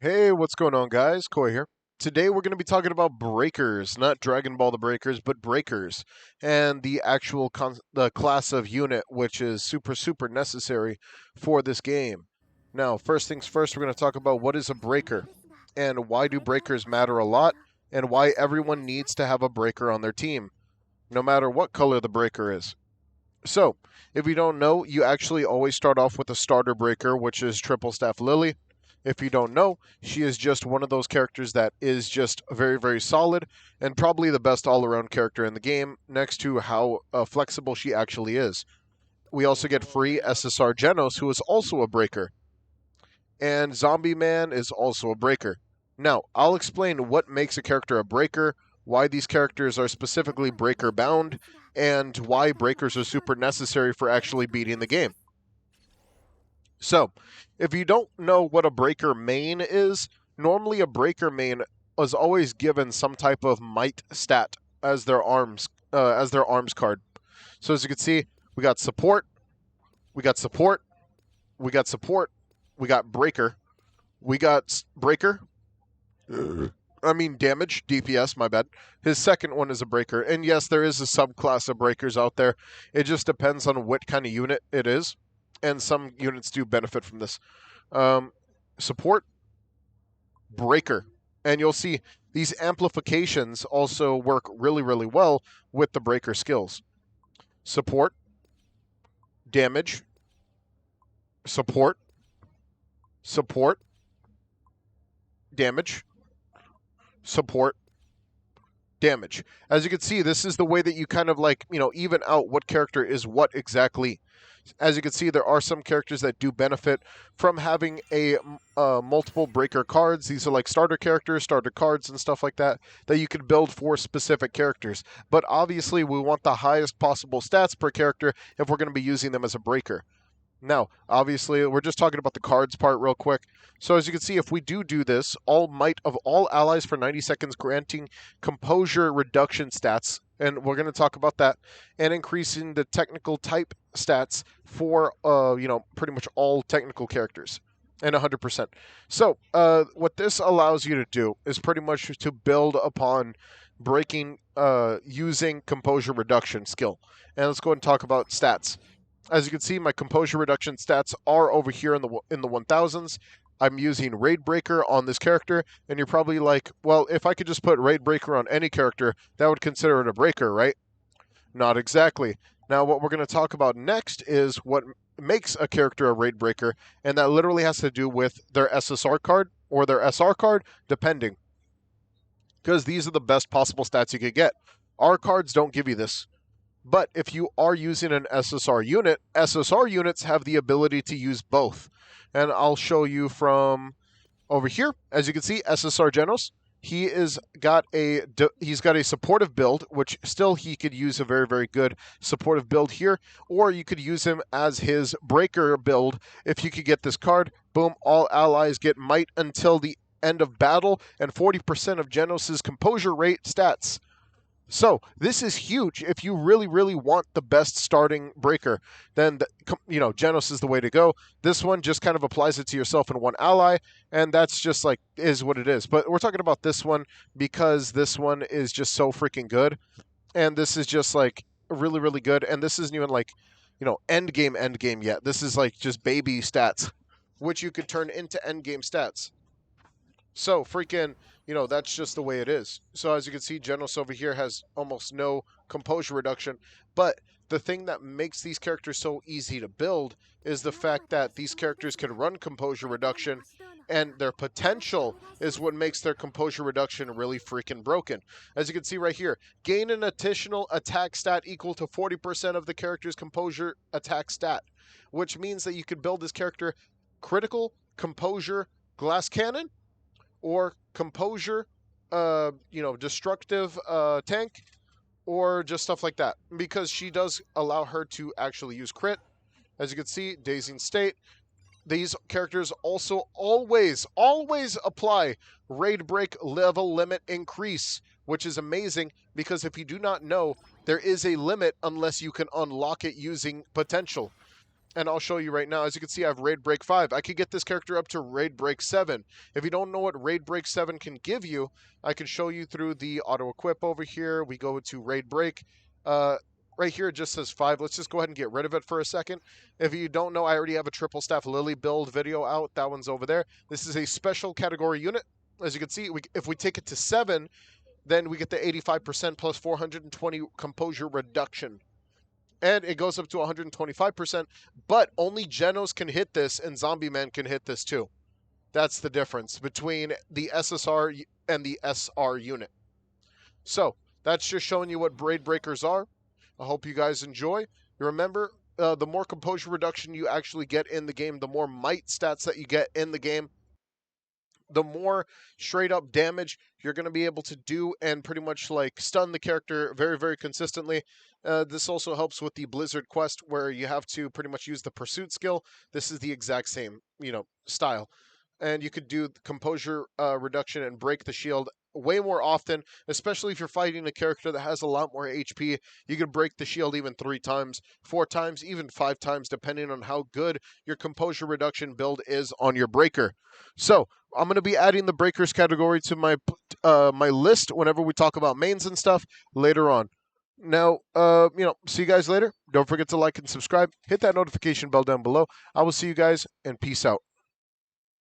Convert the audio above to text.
Hey, what's going on, guys? Koi here. Today we're going to be talking about breakers, not Dragon Ball the Breakers, but breakers, and the actual the class of unit, which is super necessary for this game. Now, first things first, we're going to talk about what is a breaker, and why do breakers matter a lot, and why everyone needs to have a breaker on their team, no matter what color the breaker is. So, if you don't know, you actually always start off with a starter breaker, which is Triple Staff Lily. If you don't know, she is just one of those characters that is just very solid and probably the best all around character in the game, next to how flexible she actually is. We also get free SSR Genos, who is also a breaker, and Zombie Man is also a breaker. Now, I'll explain what makes a character a breaker, why these characters are specifically breaker bound, and why breakers are super necessary for actually beating the game. So, if you don't know what a breaker main is, normally a breaker main is always given some type of might stat as their arms card. So as you can see, we got support, we got support, we got support, we got breaker, we got breaker. I mean damage, DPS, my bad. His second one is a breaker. And yes, there is a subclass of breakers out there. It just depends on what kind of unit it is. And some units do benefit from this. Support, breaker. And you'll see these amplifications also work really well with the breaker skills. Support, damage, support, support, damage, support, damage. As you can see, this is the way that you kind of like, even out what character is what exactly. As you can see, there are some characters that do benefit from having a multiple breaker cards. These are like starter characters, starter cards, and stuff like that that you can build for specific characters. But obviously, we want the highest possible stats per character if we're going to be using them as a breaker. Now, obviously, we're just talking about the cards part real quick. So as you can see, if we do this, all might of all allies for 90 seconds granting composure reduction stats, and we're going to talk about that, and increasing the technical type stats for, pretty much all technical characters, and 100%. So what this allows you to do is pretty much to build upon breaking using composure reduction skill. And let's go ahead and talk about stats. As you can see, my composure reduction stats are over here in the 1000s. I'm using Raid Breaker on this character, and you're probably like, well, if I could just put Raid Breaker on any character, that would consider it a breaker, right? Not exactly. Now, what we're going to talk about next is what makes a character a Raid Breaker, and that literally has to do with their SSR card or their SR card, depending. Because these are the best possible stats you could get. Our cards don't give you this. But if you are using an SSR unit, SSR units have the ability to use both. And I'll show you from over here. As you can see, SSR Genos, he's got a supportive build, which still he could use a very good supportive build here, or you could use him as his breaker build. If you could get this card, boom, all allies get might until the end of battle and 40% of Genos's composure rate stats. So this is huge. If you really want the best starting breaker, then Genos is the way to go. This one just kind of applies it to yourself and one ally, and that's just like is what it is. But we're talking about this one because this one is just so freaking good, and this is just like really good. And this isn't even like end game yet. This is like just baby stats, which you could turn into end game stats. So freaking, that's just the way it is. So as you can see, Genos over here has almost no composure reduction. But the thing that makes these characters so easy to build is the fact that these characters can run composure reduction, and their potential is what makes their composure reduction really freaking broken. As you can see right here, gain an additional attack stat equal to 40% of the character's composure attack stat, which means that you could build this character critical, composure, glass cannon, or composure, destructive tank, or just stuff like that. Because she does allow her to actually use crit. As you can see, Dazing State. These characters also always apply Raid Break level limit increase, which is amazing because if you do not know, there is a limit unless you can unlock it using potential. And I'll show you right now. As you can see, I have Raid Break 5. I could get this character up to Raid Break 7. If you don't know what Raid Break 7 can give you, I can show you through the auto-equip over here. We go to Raid Break. Right here it just says 5. Let's just go ahead and get rid of it for a second. If you don't know, I already have a Triple Staff Lily build video out. That one's over there. This is a special category unit. As you can see, if we take it to 7, then we get the 85% plus 420 composure reduction. And it goes up to 125%, but only Genos can hit this, and Zombie Man can hit this too. That's the difference between the SSR and the SR unit. So, that's just showing you what Raid Breakers are. I hope you guys enjoy. Remember, the more composure reduction you actually get in the game, the more might stats that you get in the game, the more straight up damage you're going to be able to do and pretty much like stun the character very, very consistently. This also helps with the Blizzard quest where you have to pretty much use the pursuit skill. This is the exact same, style. And you could do composure reduction and break the shield way more often, especially if you're fighting a character that has a lot more HP. You could break the shield even 3 times, 4 times, even 5 times, depending on how good your composure reduction build is on your breaker. So I'm going to be adding the breakers category to my my list whenever we talk about mains and stuff later on. Now, see you guys later. Don't forget to like and subscribe. Hit that notification bell down below. I will see you guys, and peace out.